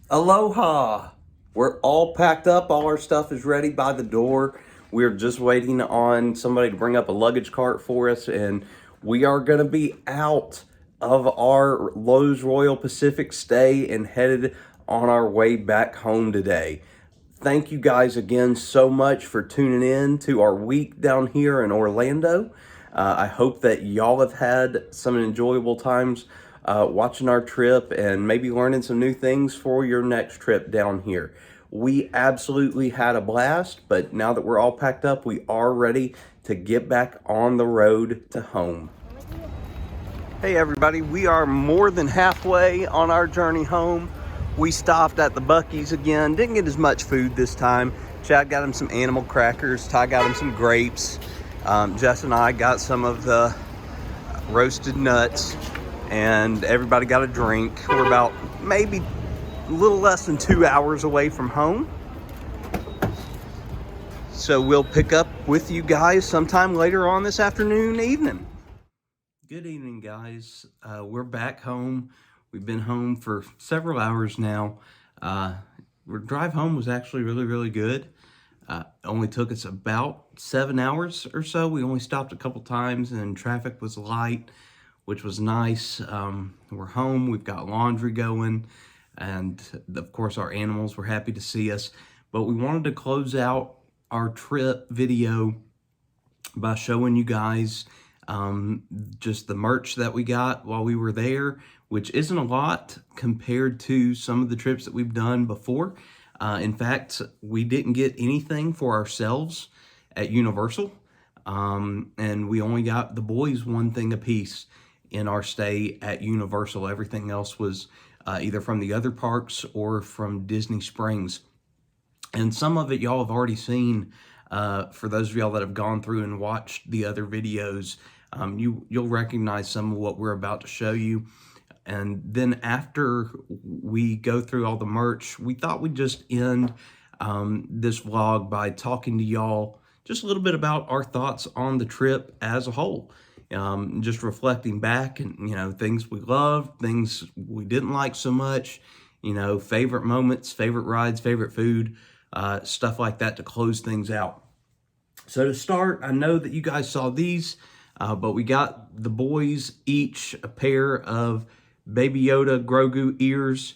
Aloha! We're all packed up. All our stuff is ready by the door. We're just waiting on somebody to bring up a luggage cart for us, and we are going to be out of our Lowe's Royal Pacific stay and headed on our way back home today. Thank you guys again so much for tuning in to our week down here in Orlando. I hope that y'all have had some enjoyable times watching our trip and maybe learning some new things for your next trip down here. We absolutely had a blast, but now that we're all packed up, we are ready to get back on the road to home. Hey everybody, we are more than halfway on our journey home. We stopped at the Buc-ee's again. Didn't get as much food this time. Chad got him some animal crackers. Ty got him some grapes. Jess and I got some of the roasted nuts, and everybody got a drink. We're about maybe a little less than 2 hours away from home. So we'll pick up with you guys sometime later on this afternoon, evening. Good evening, guys. We're back home. We've been home for several hours now. Our drive home was actually really good. Only took us about 7 hours or so. We only stopped a couple times and traffic was light, which was nice. We're home. We've got laundry going, and of course our animals were happy to see us. But we wanted to close out our trip video by showing you guys just the merch that we got while we were there, which isn't a lot compared to some of the trips that we've done before. In fact, we didn't get anything for ourselves at Universal, and we only got the boys one thing apiece in our stay at Universal. Everything else was either from the other parks or from Disney Springs. And some of it y'all have already seen. For those of y'all that have gone through and watched the other videos, you'll recognize some of what we're about to show you. And then after we go through all the merch, we thought we'd just end this vlog by talking to y'all just a little bit about our thoughts on the trip as a whole. Just reflecting back and, things we loved, things we didn't like so much, favorite moments, favorite rides, favorite food, stuff like that to close things out. So to start, I know that you guys saw these, but we got the boys each a pair of Baby Yoda Grogu ears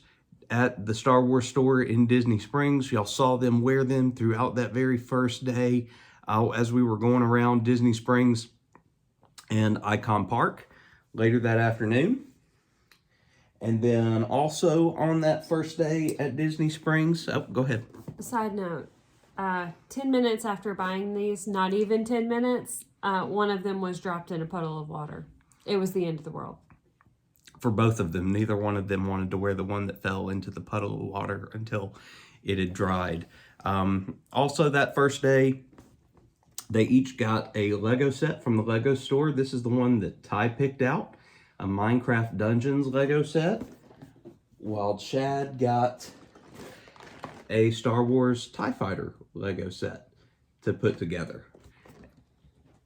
at the Star Wars store in Disney Springs. Y'all saw them wear them throughout that very first day as we were going around Disney Springs and Icon Park later that afternoon. And then also on that first day at Disney Springs, go ahead. Side note, 10 minutes after buying these, not even 10 minutes, one of them was dropped in a puddle of water. It was the end of the world. For both of them, neither one of them wanted to wear the one that fell into the puddle of water until it had dried. Also that first day, they each got a Lego set from the Lego store. This is the one that Ty picked out, a Minecraft Dungeons Lego set, while Chad got a Star Wars TIE Fighter Lego set to put together.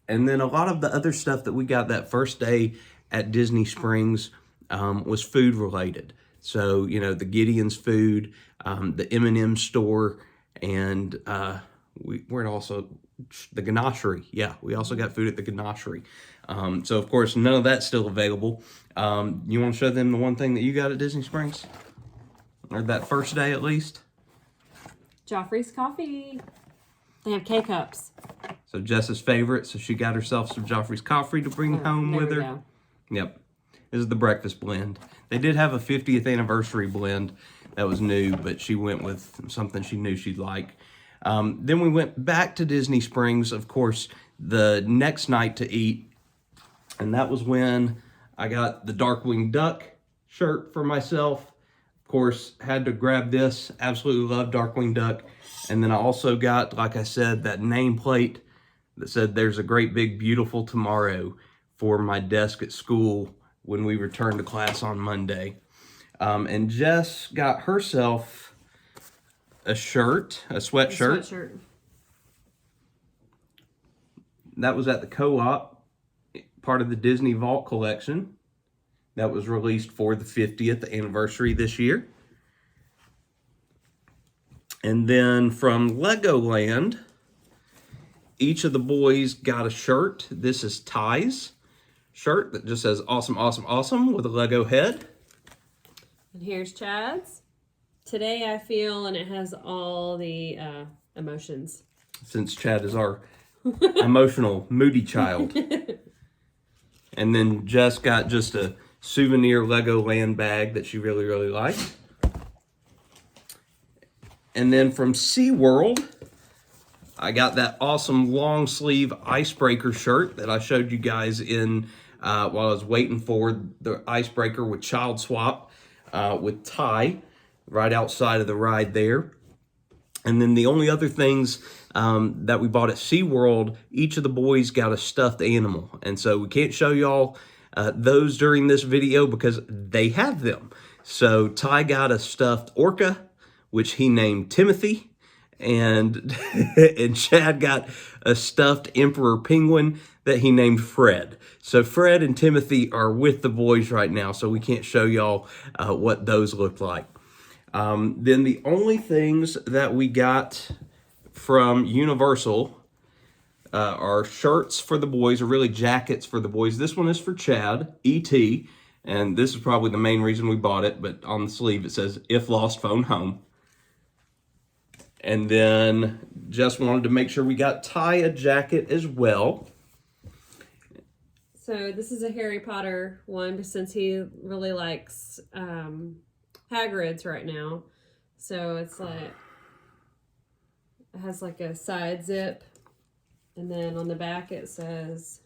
And then a lot of the other stuff that we got that first day at Disney Springs was food related. So, the Gideon's food, the M&M store, and we're also the Ganachery. Yeah, we also got food at the Ganachery. So, of course, none of that's still available. You want to show them the one thing that you got at Disney Springs? Or that first day, at least? Joffrey's Coffee. They have K-Cups. So Jess's favorite. So she got herself some Joffrey's Coffee to bring home with her. Go. Yep. This is the breakfast blend. They did have a 50th anniversary blend that was new, but she went with something she knew she'd like. Then we went back to Disney Springs, of course, the next night to eat. And that was when I got the Darkwing Duck shirt for myself. Of course, had to grab this. Absolutely love Darkwing Duck. And then I also got, like I said, that nameplate that said there's a great big beautiful tomorrow for my desk at school when we return to class on Monday. And Jess got herself a shirt, a sweatshirt. That was at the Co-op, part of the Disney Vault collection that was released for the 50th anniversary this year. And then from Legoland, each of the boys got a shirt. This is Ty's shirt that just says awesome, awesome, awesome with a Lego head. And here's Chad's. Today I feel, and it has all the emotions. Since Chad is our emotional, moody child. And then Jess got just a souvenir Legoland bag that she really, really liked. And then from SeaWorld, I got that awesome long sleeve icebreaker shirt that I showed you guys in while I was waiting for the icebreaker with Child Swap with Ty right outside of the ride there. And then the only other things that we bought at SeaWorld, each of the boys got a stuffed animal. And so we can't show y'all those during this video because they have them. So Ty got a stuffed orca, which he named Timothy. And, and Chad got a stuffed emperor penguin that he named Fred. So Fred and Timothy are with the boys right now, so we can't show y'all what those look like. Then the only things that we got from Universal are shirts for the boys, or really jackets for the boys. This one is for Chad, E.T., and this is probably the main reason we bought it, but on the sleeve it says, "If lost, phone home." And then just wanted to make sure we got Ty a jacket as well. So this is a Harry Potter one, but since he really likes Hagrid's right now. So it's like, it has like a side zip. And then on the back it says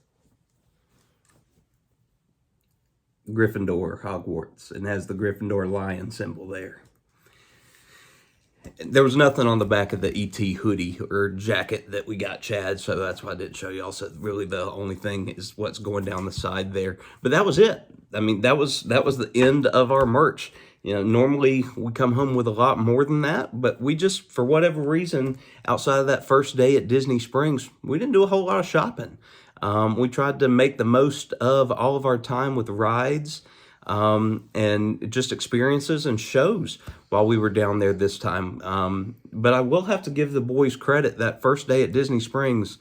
Gryffindor, Hogwarts, and has the Gryffindor lion symbol there. There was nothing on the back of the E.T. hoodie or jacket that we got Chad, so that's why I didn't show y'all. So really the only thing is what's going down the side there. But that was it. I mean, that was the end of our merch. You know, normally we come home with a lot more than that, but we just, for whatever reason, outside of that first day at Disney Springs, we didn't do a whole lot of shopping. We tried to make the most of all of our time with rides and just experiences and shows while we were down there this time. But I will have to give the boys credit. That first day at Disney Springs,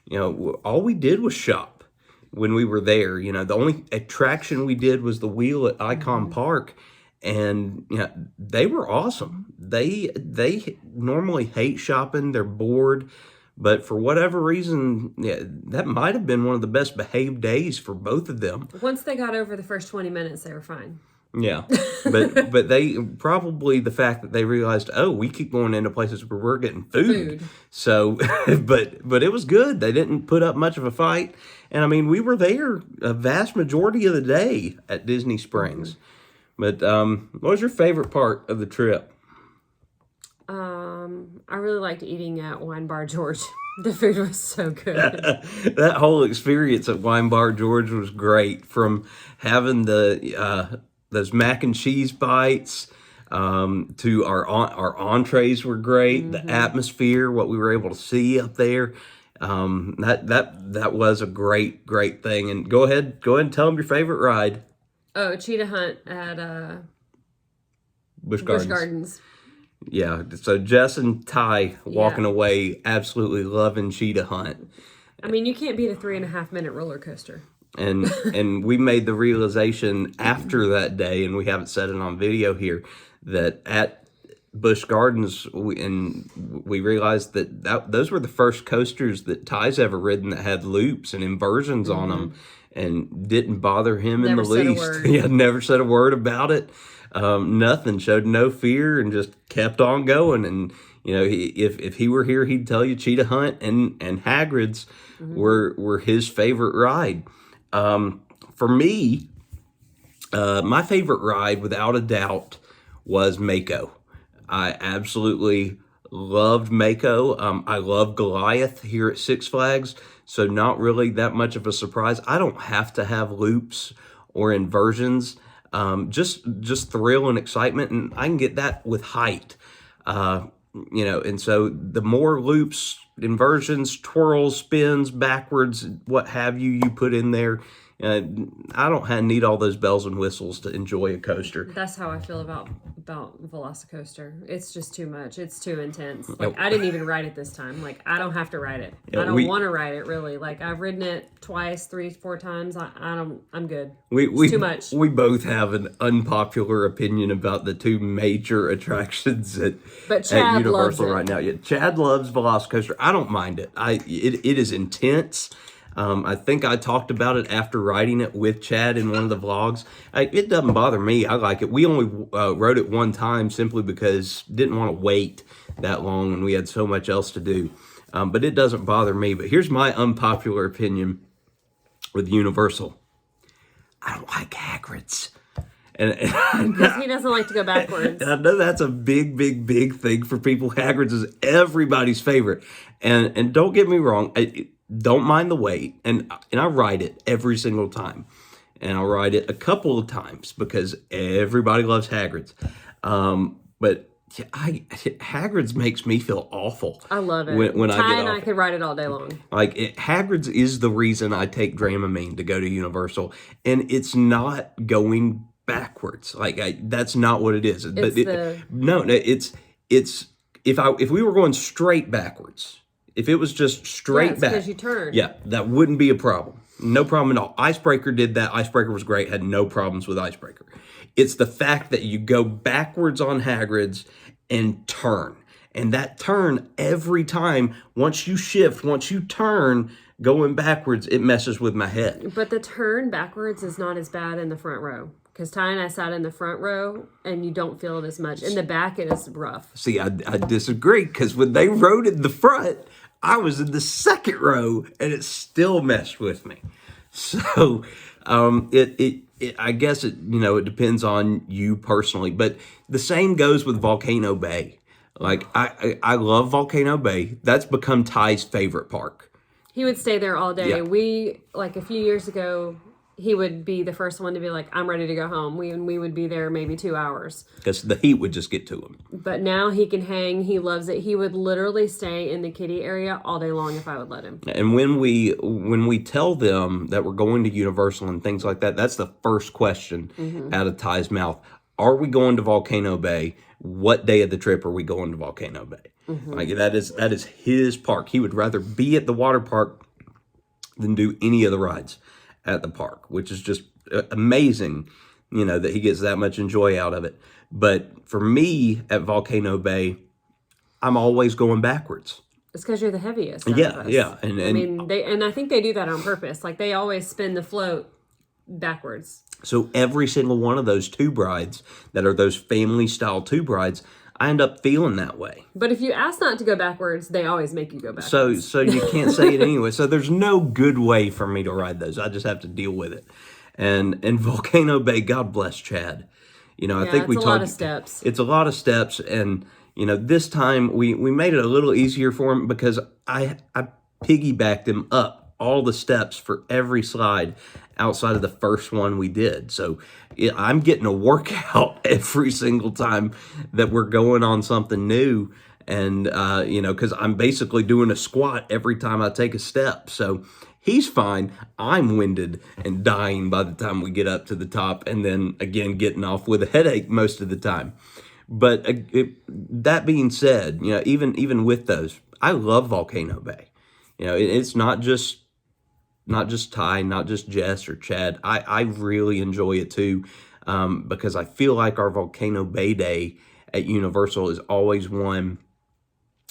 you know, all we did was shop when we were there. You know, the only attraction we did was the wheel at Icon Park. And you know, they were awesome. They normally hate shopping. They're bored. But for whatever reason, yeah, that might have been one of the best behaved days for both of them. once they got over the first 20 minutes, they were fine. Yeah, but they probably, the fact that they realized, oh, we keep going into places where we're getting food. So, but it was good. They didn't put up much of a fight. And I mean, we were there a vast majority of the day at Disney Springs. But what was your favorite part of the trip? I really liked eating at Wine Bar George. The food was so good. That whole experience at Wine Bar George was great. From having the those mac and cheese bites to our entrees were great. The atmosphere, what we were able to see up there, that was a great thing. And go ahead and tell them your favorite ride. Oh, Cheetah Hunt at Busch Busch Gardens. Gardens. Yeah, so Jess and Ty walking away absolutely loving Cheetah Hunt. I mean, you can't beat a 3.5-minute roller coaster. And we made the realization after that day, and we haven't said it on video here, that at Busch Gardens, we realized that those were the first coasters that Ty's ever ridden that had loops and inversions on them, and didn't bother him in the least. Yeah, never said a word about it. Nothing, showed no fear and just kept on going. And you know, if he were here, he'd tell you Cheetah Hunt and Hagrid's were his favorite ride. For me, my favorite ride, without a doubt, was Mako. I absolutely loved Mako. I love Goliath here at Six Flags, so not really that much of a surprise. I don't have to have loops or inversions. Just thrill and excitement, and I can get that with height. You know, and so the more loops, inversions, twirls, spins, backwards, what have you put in there, I don't need all those bells and whistles to enjoy a coaster. That's how I feel about Velocicoaster. It's just too much. It's too intense. Like, I didn't even ride it this time. Like, I don't have to ride it. I don't want to ride it, really. Like, I've ridden it twice, 3-4 times. I'm good. It's too much. We both have an unpopular opinion about the two major attractions at Universal right now. Yeah, Chad loves Velocicoaster. I don't mind it. It is intense. I think I talked about it after riding it with Chad in one of the vlogs. It doesn't bother me. I like it. We only rode it one time simply because didn't want to wait that long and we had so much else to do. But it doesn't bother me. But here's my unpopular opinion with Universal. I don't like Hagrid's. Because he doesn't like to go backwards. I know that's a big thing for people. Hagrid's is everybody's favorite. And don't get me wrong, don't mind the wait, and I ride it every single time, and I'll ride it a couple of times because everybody loves Hagrid's. But Hagrid's makes me feel awful. I love it. When Ty I get and off. I could ride it all day long. Like Hagrid's is the reason I take Dramamine to go to Universal, and it's not going backwards. Like that's not what it is. No, it's if we were going straight backwards. If it was just straight back, because you turn. Yeah, that wouldn't be a problem. No problem at all. Icebreaker did that. Icebreaker was great. Had no problems with Icebreaker. It's the fact that you go backwards on Hagrid's and turn. And that turn every time, once you shift, once you turn, going backwards, it messes with my head. But the turn backwards is not as bad in the front row. Because Ty and I sat in the front row, and you don't feel it as much. In the back, it is rough. See, I disagree, because when they rode in the front, I was in the second row, and it still messed with me. So, I guess it depends on you personally. But the same goes with Volcano Bay. Like, I love Volcano Bay. That's become Ty's favorite park. He would stay there all day. Yeah. A few years ago, he would be the first one to be like, I'm ready to go home. We would be there maybe 2 hours. Because the heat would just get to him. But now he can hang. He loves it. He would literally stay in the kiddie area all day long if I would let him. And when we tell them that we're going to Universal and things like that, that's the first question out of Ty's mouth. Are we going to Volcano Bay? What day of the trip are we going to Volcano Bay? Like that is his park. He would rather be at the water park than do any of the rides at the park, which is just amazing, that he gets that much enjoy out of it. But for me at Volcano Bay, I'm always going backwards. It's because you're the heaviest. Yeah. And I think they do that on purpose. Like they always spin the float backwards. So every single one of those tube rides that are those family style tube rides, I end up feeling that way. But if you ask not to go backwards, they always make you go backwards. So you can't say it anyway. So there's no good way for me to ride those. I just have to deal with it. And Volcano Bay, God bless Chad. I think we talked. It's a lot of steps. It's a lot of steps, and this time we made it a little easier for him because I piggybacked him up all the steps for every slide outside of the first one we did. So I'm getting a workout every single time that we're going on something new. And, because I'm basically doing a squat every time I take a step. So he's fine. I'm winded and dying by the time we get up to the top. And then, again, getting off with a headache most of the time. But that being said, even with those, I love Volcano Bay. It's not just Ty, not just Jess or Chad. I really enjoy it too, because I feel like our Volcano Bay day at Universal is always one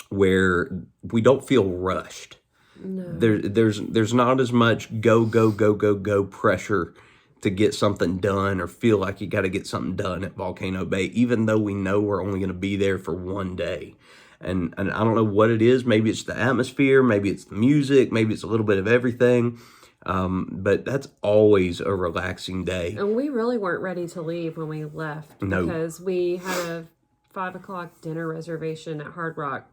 where we don't feel rushed. No. There's not as much go pressure to get something done or feel like you got to get something done at Volcano Bay, even though we know we're only going to be there for one day. And I don't know what it is. Maybe it's the atmosphere. Maybe it's the music. Maybe it's a little bit of everything. But that's always a relaxing day. And we really weren't ready to leave when we left. No. Because we had a 5:00 dinner reservation at Hard Rock.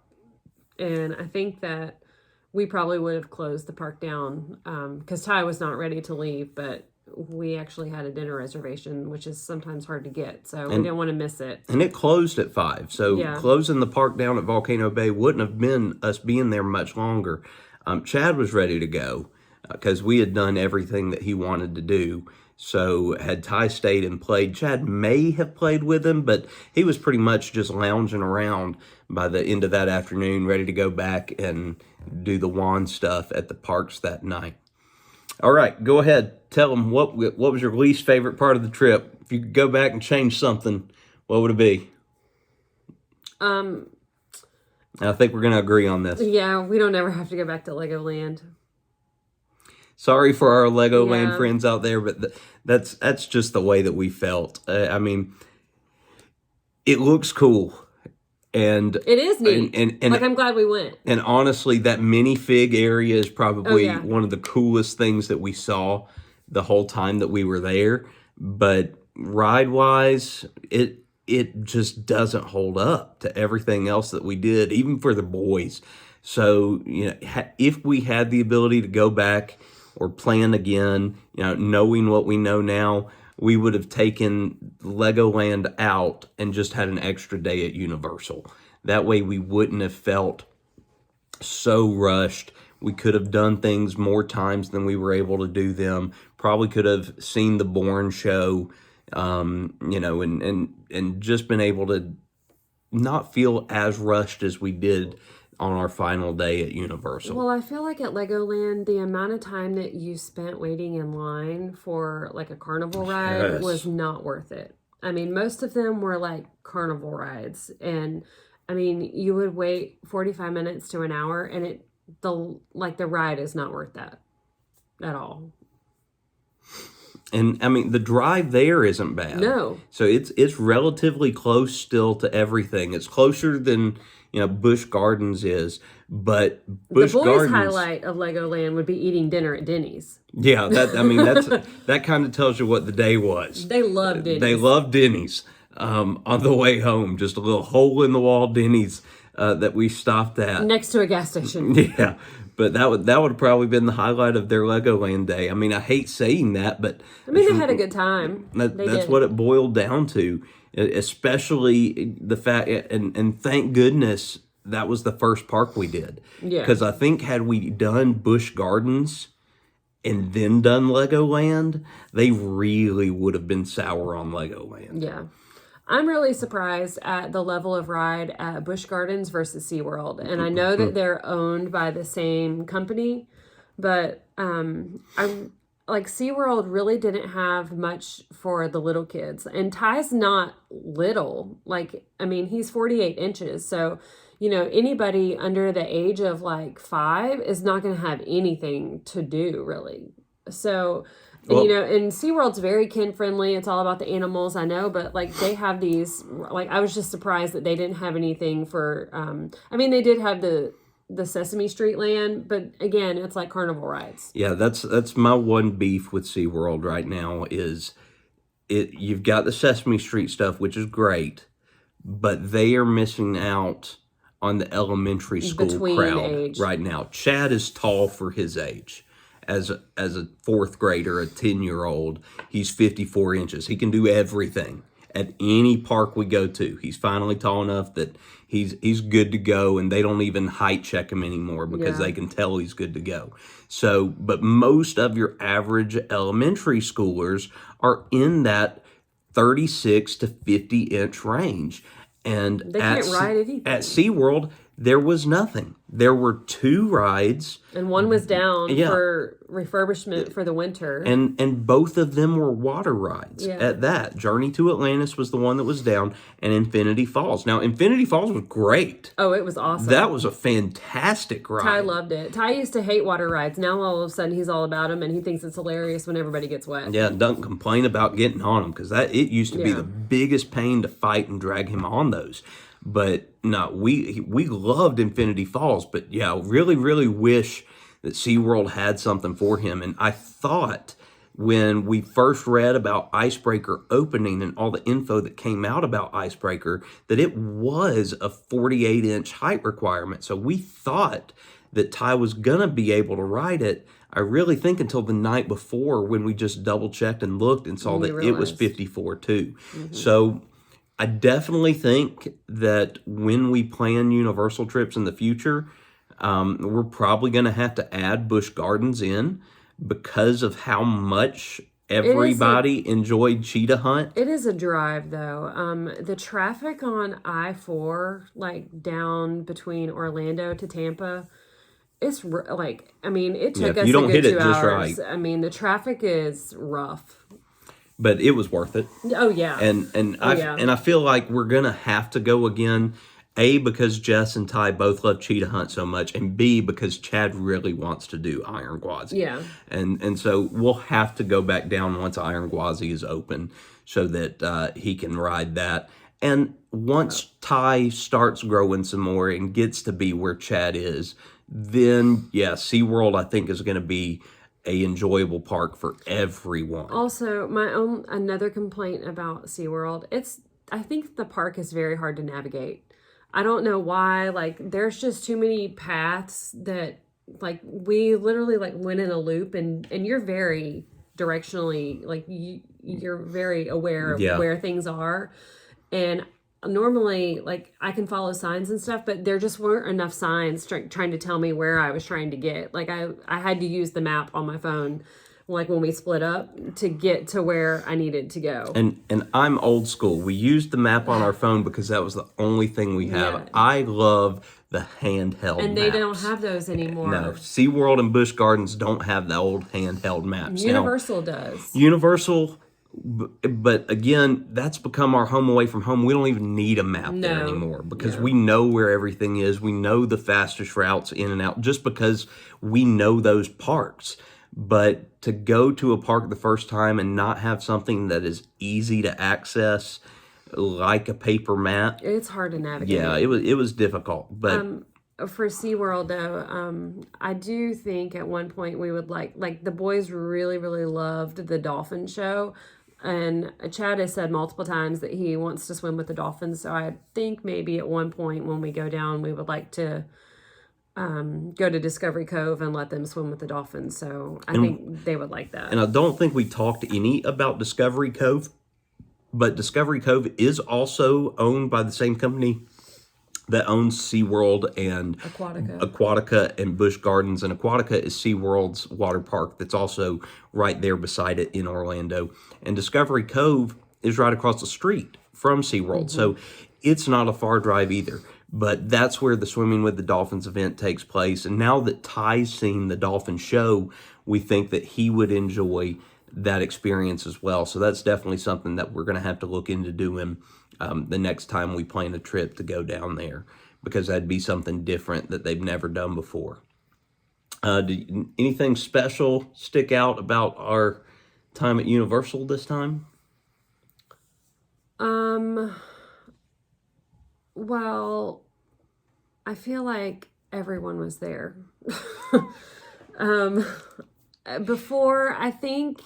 And I think that we probably would have closed the park down because Ty was not ready to leave. But we actually had a dinner reservation, which is sometimes hard to get. So we didn't want to miss it. And it closed at 5. So closing the park down at Volcano Bay wouldn't have been us being there much longer. Chad was ready to go. because we had done everything that he wanted to do. So had Ty stayed and played, Chad may have played with him, but he was pretty much just lounging around by the end of that afternoon, ready to go back and do the wand stuff at the parks that night. All right, go ahead. Tell them what was your least favorite part of the trip. If you could go back and change something, what would it be? I think we're going to agree on this. Yeah, we don't ever have to go back to Legoland. Sorry for our Legoland friends out there, but that's just the way that we felt. I mean, it looks cool, and it is neat. And like, I'm glad we went. And honestly, that minifig area is probably one of the coolest things that we saw the whole time that we were there. But ride-wise, it just doesn't hold up to everything else that we did, even for the boys. So, if we had the ability to go back or plan again, knowing what we know now, we would have taken Legoland out and just had an extra day at Universal. That way we wouldn't have felt so rushed. We could have done things more times than we were able to do them. Probably could have seen the Bourne show, and just been able to not feel as rushed as we did on our final day at Universal. Well, I feel like at Legoland, the amount of time that you spent waiting in line for like a carnival ride was not worth it. I mean, most of them were like carnival rides, and I mean, you would wait 45 minutes to an hour, and the ride is not worth that at all. And I mean, the drive there isn't bad. No. So it's relatively close still to everything. It's closer than Busch Gardens is, but Busch Gardens. The boys' highlight of Legoland would be eating dinner at Denny's. Yeah, that kind of tells you what the day was. They love Denny's. They love Denny's. On the way home, just a little hole in the wall Denny's that we stopped at next to a gas station. Yeah. But that would have probably been the highlight of their Legoland day. I mean, I hate saying that, but they had a good time. That's what it boiled down to, especially the fact, and thank goodness that was the first park we did. Yeah. Because I think had we done Busch Gardens and then done Legoland, they really would have been sour on Legoland. Yeah. I'm really surprised at the level of ride at Busch Gardens versus SeaWorld. And I know that they're owned by the same company, but SeaWorld really didn't have much for the little kids. And Ty's not little. He's 48 inches. So, anybody under the age of 5 is not going to have anything to do, really. So... and SeaWorld's very kid-friendly. It's all about the animals, I know, but, they have these, I was just surprised that they didn't have anything for, they did have the Sesame Street land, but, again, it's like carnival rides. Yeah, that's my one beef with SeaWorld right now is you've got the Sesame Street stuff, which is great, but they are missing out on the elementary school crowd right now. Chad is tall for his age. As a fourth grader, a 10-year-old, he's 54 inches. He can do everything at any park we go to. He's finally tall enough that he's good to go, and they don't even height check him anymore because they can tell he's good to go. So, but most of your average elementary schoolers are in that 36 to 50 inch range. And they can't ride anything. At SeaWorld, there was nothing. There were 2 rides. And one was down for refurbishment for the winter. And both of them were water rides at that. Journey to Atlantis was the one that was down, and Infinity Falls. Now, Infinity Falls was great. Oh, it was awesome. That was a fantastic ride. Ty loved it. Ty used to hate water rides. Now, all of a sudden, he's all about them, and he thinks it's hilarious when everybody gets wet. Yeah, don't complain about getting on them, because it used to be the biggest pain to fight and drag him on those. But no, we loved Infinity Falls, but really, really wish that SeaWorld had something for him. And I thought when we first read about Icebreaker opening and all the info that came out about Icebreaker, that it was a 48-inch height requirement. So we thought that Ty was going to be able to ride it. I really think until the night before when we just double-checked and looked and saw that it was 54 too. Mm-hmm. So I definitely think that when we plan Universal trips in the future, we're probably going to have to add Busch Gardens in. because of how much everybody enjoyed Cheetah Hunt. It is a drive, though. The traffic on I-4, like down between Orlando to Tampa, it's like, I mean, it took us you don't a good hit it 2 just hours. right. I mean, the traffic is rough. But it was worth it. Oh yeah. And I feel like we're gonna have to go again. A, because Jess and Ty both love Cheetah Hunt so much, and B, because Chad really wants to do Iron Gwazi. Yeah. And so we'll have to go back down once Iron Gwazi is open so that he can ride that. And once Ty starts growing some more and gets to be where Chad is, then, yeah, SeaWorld, I think, is going to be a enjoyable park for everyone. Also, another complaint about SeaWorld, I think the park is very hard to navigate. I don't know why, like, there's just too many paths that, like, we literally, like, went in a loop, and you're very directionally, like, you're very aware of where things are, and normally, like, I can follow signs and stuff, but there just weren't enough signs trying to tell me where I was trying to get. Like, I had to use the map on my phone, like when we split up, to get to where I needed to go. And I'm old school. We used the map on our phone because that was the only thing we have. Yeah. I love the handheld And they maps. don't have those anymore. No, SeaWorld and Busch Gardens don't have the old handheld maps. Universal does. Universal, but again, that's become our home away from home. We don't even need a map there anymore because we know where everything is. We know the fastest routes in and out just because we know those parks. But to go to a park the first time and not have something that is easy to access, like a paper map, it's hard to navigate. Yeah, it was difficult. But for SeaWorld, though, I do think at one point we would like the boys really, really loved the dolphin show. And Chad has said multiple times that he wants to swim with the dolphins. So I think maybe at one point when we go down, we would like to go to Discovery Cove and let them swim with the dolphins. So I think they would like that. And I don't think we talked any about Discovery Cove, but Discovery Cove is also owned by the same company that owns SeaWorld and Aquatica and Busch Gardens. And Aquatica is SeaWorld's water park that's also right there beside it in Orlando. And Discovery Cove is right across the street from SeaWorld. So it's not a far drive either. But that's where the Swimming with the Dolphins event takes place. And now that Ty's seen the dolphin show, we think that he would enjoy that experience as well. So that's definitely something that we're going to have to look into doing the next time we plan a trip to go down there, because that'd be something different that they've never done before. Anything special stick out about our time at Universal this time? Well, I feel like everyone was there. Before, I think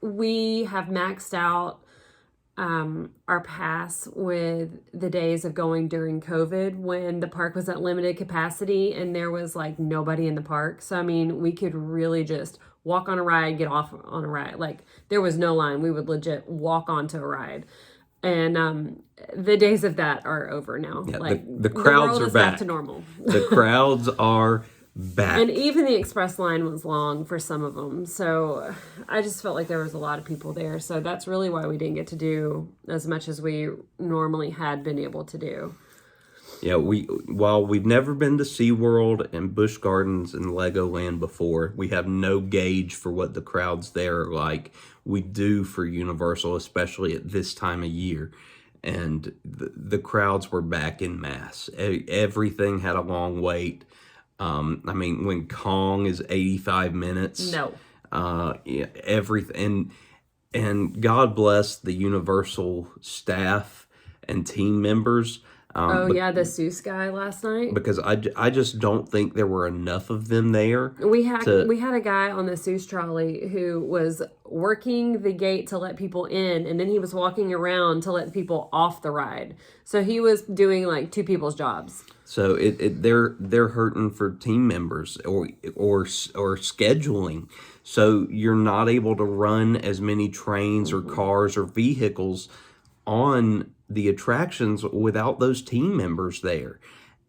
we have maxed out our pass with the days of going during COVID when the park was at limited capacity and there was like nobody in the park. So, I mean, we could really just walk on a ride, get off on a ride. Like, there was no line. We would legit walk onto a ride. And the days of that are over now. Yeah, like the crowds world are is back to normal. The crowds are back. And even the express line was long for some of them. So I just felt like there was a lot of people there. So that's really why we didn't get to do as much as we normally had been able to do. Yeah, while we've never been to SeaWorld and Busch Gardens and Legoland before, we have no gauge for what the crowds there are like. We do for Universal, especially at this time of year. And the crowds were back in mass. Everything had a long wait. I mean, when Kong is 85 minutes. No. Yeah, everything. And God bless the Universal staff and team members. The Seuss guy last night. Because I just don't think there were enough of them there. We had a guy on the Seuss trolley who was working the gate to let people in, and then he was walking around to let people off the ride. So he was doing like two people's jobs. So they're hurting for team members or scheduling. So you're not able to run as many trains or cars or vehicles on the attractions without those team members there.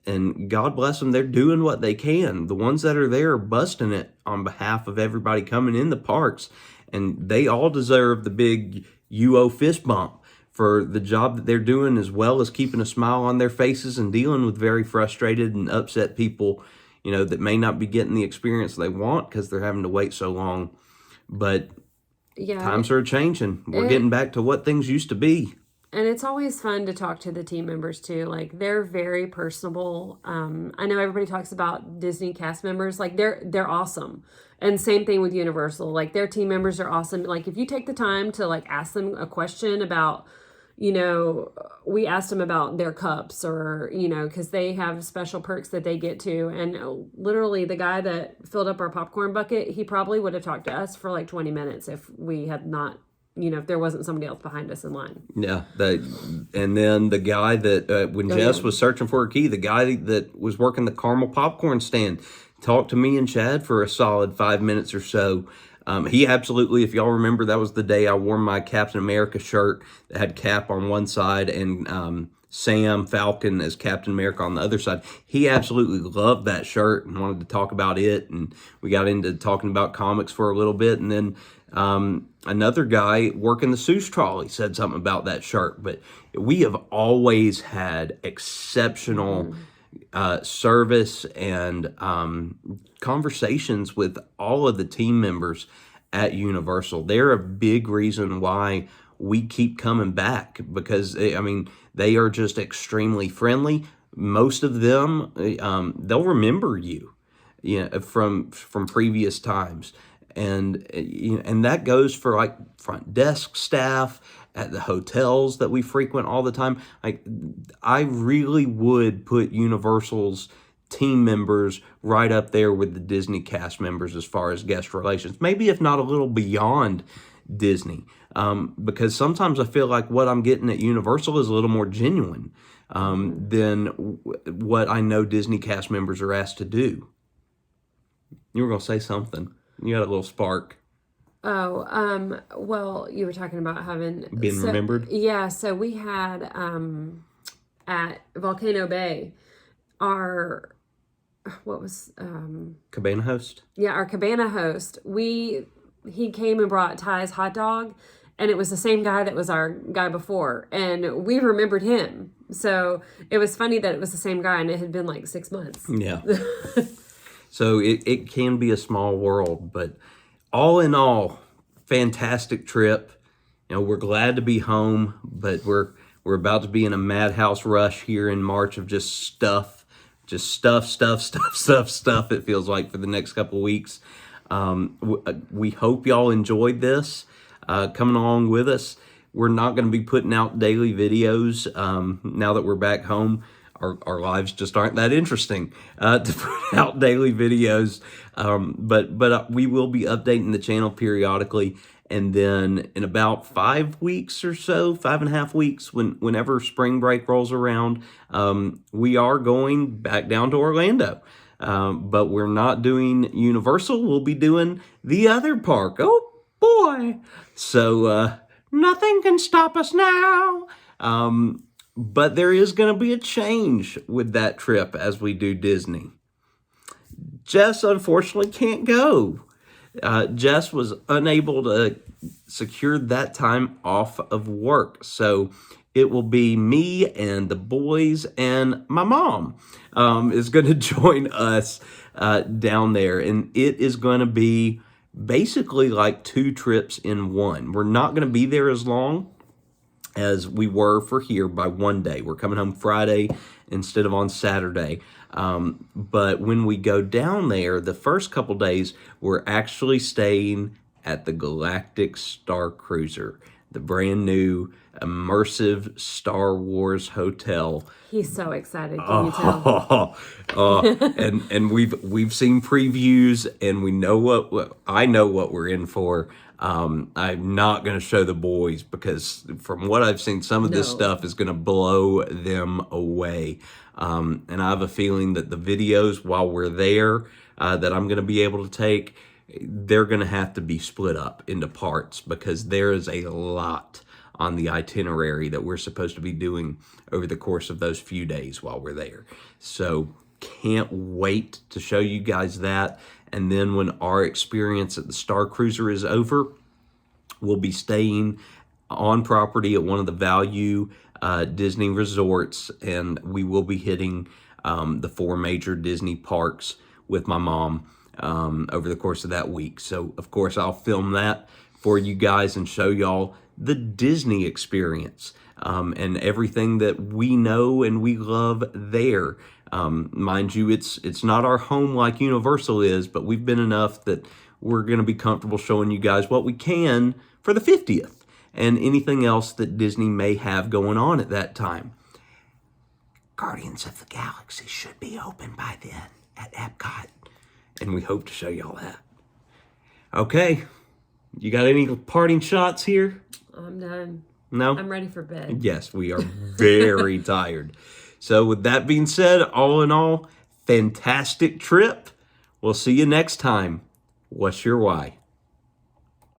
and God bless them, they're doing what they can. The ones that are there are busting it on behalf of everybody coming in the parks, and they all deserve the big UO fist bump for the job that they're doing, as well as keeping a smile on their faces and dealing with very frustrated and upset people, that may not be getting the experience they want because they're having to wait so long. But Yeah. times are changing. We're getting back to what things used to be. And it's always fun to talk to the team members too. Like, they're very personable. I know everybody talks about Disney cast members. Like, they're awesome. And same thing with Universal. Like, their team members are awesome. Like, if you take the time to like ask them a question about, we asked them about their cups, or, because they have special perks that they get to. And literally the guy that filled up our popcorn bucket, he probably would have talked to us for like 20 minutes if we had not, if there wasn't somebody else behind us in line. Yeah. And then the guy that, when Jess was searching for a key, the guy that was working the caramel popcorn stand talked to me and Chad for a solid 5 minutes or so. He absolutely, if y'all remember, that was the day I wore my Captain America shirt that had Cap on one side and Sam Falcon as Captain America on the other side. He absolutely loved that shirt and wanted to talk about it. And we got into talking about comics for a little bit. And then another guy working the Seuss trolley said something about that shirt. But we have always had exceptional service and conversations with all of the team members at Universal. They're a big reason why we keep coming back, because they are just extremely friendly. Most of them, they'll remember you, from previous times, and that goes for like front desk staff at the hotels that we frequent all the time. Like, I really would put Universal's team members right up there with the Disney cast members as far as guest relations, maybe if not a little beyond Disney, because sometimes I feel like what I'm getting at Universal is a little more genuine than what I know Disney cast members are asked to do. You were going to say something. You got a little spark. Oh, well, you were talking about being remembered. Yeah, so we had at Volcano Bay, our Cabana host. Yeah, our cabana host. He came and brought Ty's hot dog, and it was the same guy that was our guy before, and we remembered him. So it was funny that it was the same guy, and it had been like 6 months. Yeah. So it can be a small world, but all in all, fantastic trip. We're glad to be home, but we're about to be in a madhouse rush here in March of just stuff. Just stuff. It feels like for the next couple of weeks. We hope y'all enjoyed this, coming along with us. We're not going to be putting out daily videos now that we're back home. Our lives just aren't that interesting to put out daily videos. But we will be updating the channel periodically. And then in about 5 weeks or so, 5.5 weeks, whenever spring break rolls around, we are going back down to Orlando. But we're not doing Universal. We'll be doing the other park. Oh, boy. So nothing can stop us now. But there is going to be a change with that trip as we do Disney. Jess, unfortunately, can't go. Jess was unable to secure that time off of work. So it will be me and the boys, and my mom is going to join us down there. And it is going to be basically like 2 trips in one. We're not going to be there as long as we were for here by one day. We're coming home Friday instead of on Saturday. But when we go down there, the first couple days, we're actually staying at the Galactic Star Cruiser, the brand new immersive Star Wars hotel. He's so excited. Can you tell? And we've seen previews, and we know what I know what we're in for. I'm not going to show the boys because from what I've seen, some of this stuff is going to blow them away. And I have a feeling that the videos while we're there that I'm going to be able to take, they're going to have to be split up into parts because there is a lot on the itinerary that we're supposed to be doing over the course of those few days while we're there. So can't wait to show you guys that. And then when our experience at the Star Cruiser is over, we'll be staying on property at one of the Value Disney resorts, and we will be hitting the 4 major Disney parks with my mom over the course of that week. So, of course, I'll film that for you guys and show y'all the Disney experience and everything that we know and we love there. Mind you, it's not our home like Universal is, but we've been enough that we're going to be comfortable showing you guys what we can for the 50th and anything else that Disney may have going on at that time. Guardians of the Galaxy should be open by then at Epcot, and we hope to show y'all that. Okay, you got any parting shots here? I'm done. No? I'm ready for bed. Yes, we are very tired. So with that being said, all in all, fantastic trip. We'll see you next time. What's your why?